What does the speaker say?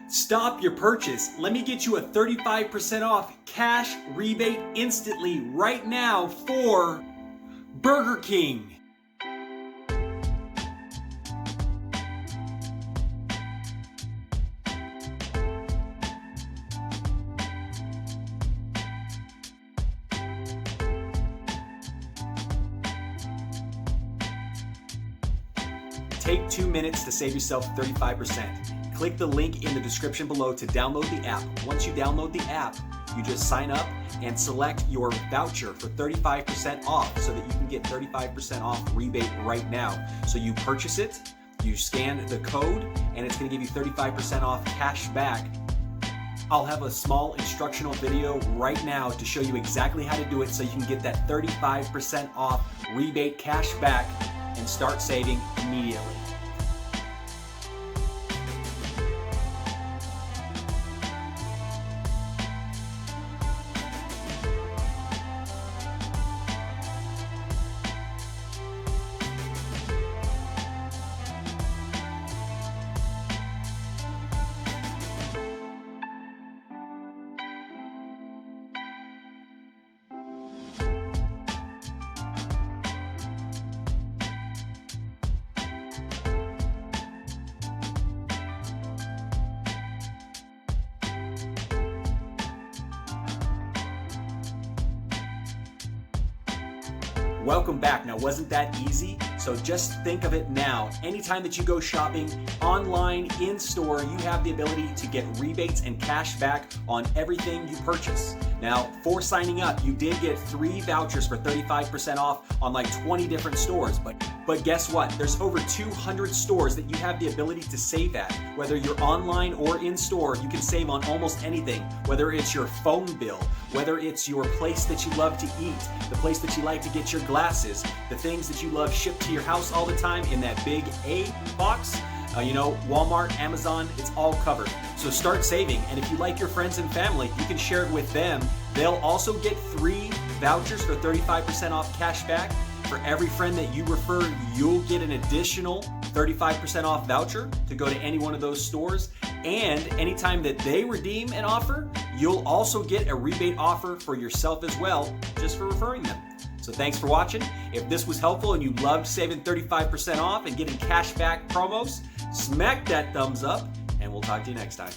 Stop your purchase. Let me get you a 35% off cash rebate instantly right now for Burger King. Take 2 minutes to save yourself 35%. Click the link in the description below to download the app. Once you download the app, you just sign up and select your voucher for 35% off so that you can get 35% off rebate right now. So you purchase it, you scan the code, and it's going to give you 35% off cash back. I'll have a small instructional video right now to show you exactly how to do it so you can get that 35% off rebate cash back and start saving immediately. Welcome back. Now, wasn't that easy? So just think of it now. Anytime that you go shopping online, in store, you have the ability to get rebates and cash back on everything you purchase. Now, for signing up, you did get 3 vouchers for 35% off on like 20 different stores. But guess what? There's over 200 stores that you have the ability to save at. Whether you're online or in store, you can save on almost anything. Whether it's your phone bill, whether it's your place that you love to eat, the place that you like to get your glasses, the things that you love shipped to your house all the time in that big A box. Walmart, Amazon, it's all covered. So start saving, and if you like your friends and family, you can share it with them. They'll also get 3 vouchers for 35% off cash back. For every friend that you refer, you'll get an additional 35% off voucher to go to any one of those stores. And anytime that they redeem an offer, you'll also get a rebate offer for yourself as well, just for referring them. So thanks for watching. If this was helpful and you loved saving 35% off and getting cash back promos, smack that thumbs up, and we'll talk to you next time.